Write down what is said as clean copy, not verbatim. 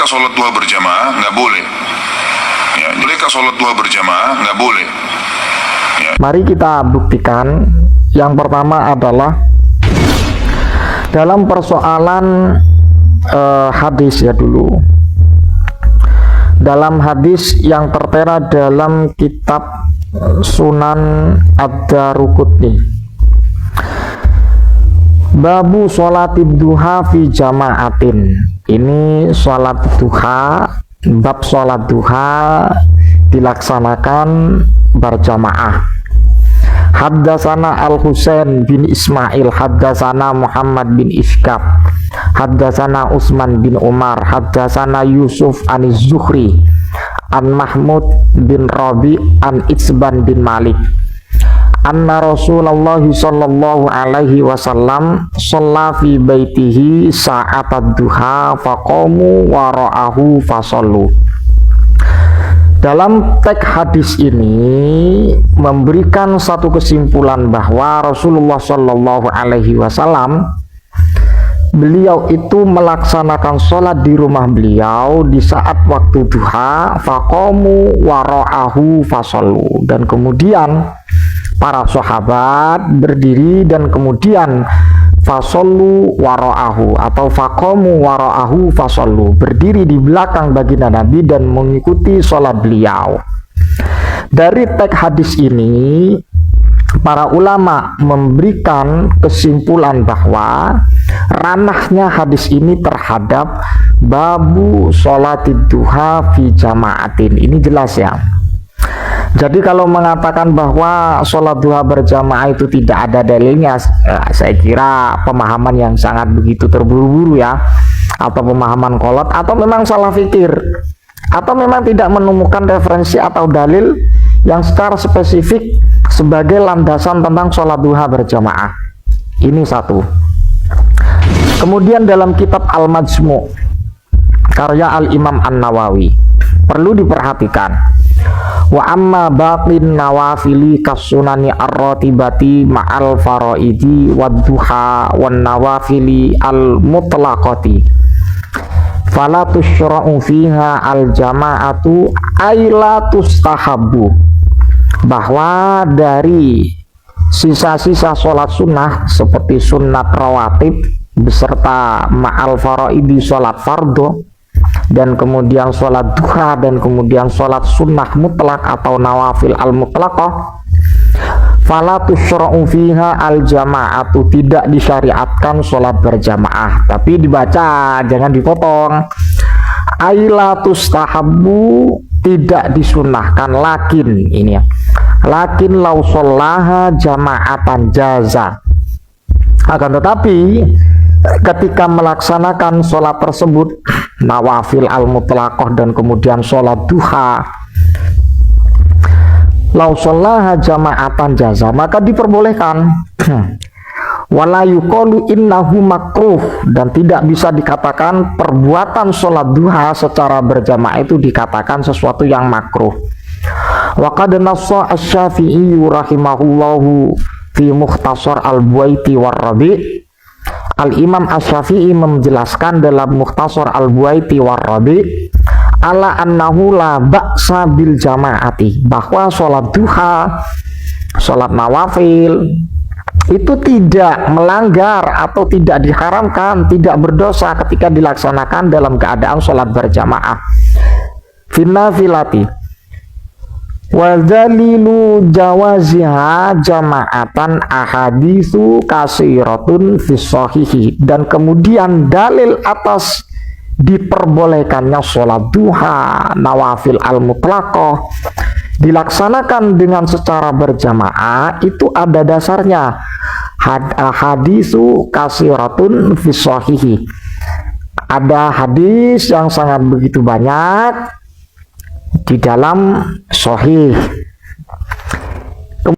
bolehkah sholat duha berjamaah? Nggak boleh. Ya, bolehkah sholat duha berjamaah? Nggak boleh. Ya. Mari kita buktikan. Yang pertama adalah dalam persoalan hadis ya dulu. Dalam hadis yang tertera dalam kitab Sunan Ad-Daruqutni, babu sholatid duha fi jama'atin. Ini sholat duha, bab sholat duha dilaksanakan berjamaah. Haddasana Al-Husain bin Ismail, haddasana Muhammad bin Ishqaq, haddasana Utsman bin Umar, haddasana Yusuf anis Zuhri an Mahmud bin Rabi an Itsban bin Malik anna Rasulullah sallallahu alaihi wasallam shalla fi baitihi sa'atad duha faqamu wa ra'ahu fasallu. Dalam teks hadis ini memberikan satu kesimpulan bahwa Rasulullah Shallallahu Alaihi Wasallam beliau itu melaksanakan sholat di rumah beliau di saat waktu duha, faqamu wara'ahu fasallu, dan kemudian para sahabat berdiri dan kemudian fasallu wara'ahu atau faqamu wara'ahu fasallu, berdiri di belakang baginda Nabi dan mengikuti sholat beliau. Dari teks hadis ini para ulama memberikan kesimpulan bahwa ranahnya hadis ini terhadap babu sholatid duha fi jama'atin. Ini jelas ya. Jadi kalau mengatakan bahwa sholat duha berjamaah itu tidak ada dalilnya, saya kira pemahaman yang sangat begitu terburu-buru ya, atau pemahaman kolot, atau memang salah fikir, atau memang tidak menemukan referensi atau dalil yang secara spesifik sebagai landasan tentang sholat duha berjamaah. Ini satu. Kemudian dalam kitab Al-Majmu' karya Al-Imam An-Nawawi perlu diperhatikan, wa amma baqin nawafili kasunani ar-ratibati ma'al faraidi wadduha wan nawafili al-mutlaqati fala tusyra'u fiha al-jama'atu ayla tustahabbu. Bahwa dari sisa-sisa sholat sunnah seperti sunat rawatib beserta ma'al faraidi sholat fardu, dan kemudian sholat duha, dan kemudian sholat sunnah mutlak atau nawafil al-mutlaqah, fala tusyra'u fiha al-jama'atu, tidak disyariatkan sholat berjamaah, tapi dibaca, jangan dipotong. Aila tustahabbu, tidak disunahkan, lakin ini ya, lakin lau shollaha jama'atan jaza, akan tetapi ketika melaksanakan sholat tersebut, nawafil al-mutlaqah dan kemudian sholat duha, lau shollaha jama'atan jaza, maka diperbolehkan. Wala yuqalu innahu makruh, dan tidak bisa dikatakan perbuatan sholat duha secara berjamaah itu dikatakan sesuatu yang makruh. Wa qad nassa asy-Syafi'i rahimahullahu fi Mukhtasar al-Buaiti war-Rabi'. Al-Imam Asy-Syafi'i menjelaskan dalam Mukhtasar al-Buaiti war-Rabi' ala annahu la ba'sa bil jama'ati, bahwa sholat duha, sholat nawafil itu tidak melanggar atau tidak diharamkan, tidak berdosa ketika dilaksanakan dalam keadaan sholat berjamaah. Finnafilati wa dalilu jawaziha jama'atan ahaditsu kasiratun fis shahihi, dan kemudian dalil atas diperbolehkannya sholat duha, nawafil al-mutlaqah dilaksanakan dengan secara berjamaah itu ada dasarnya. Hadisu kasiratun fis shahihi, ada hadis yang sangat begitu banyak di dalam sahih.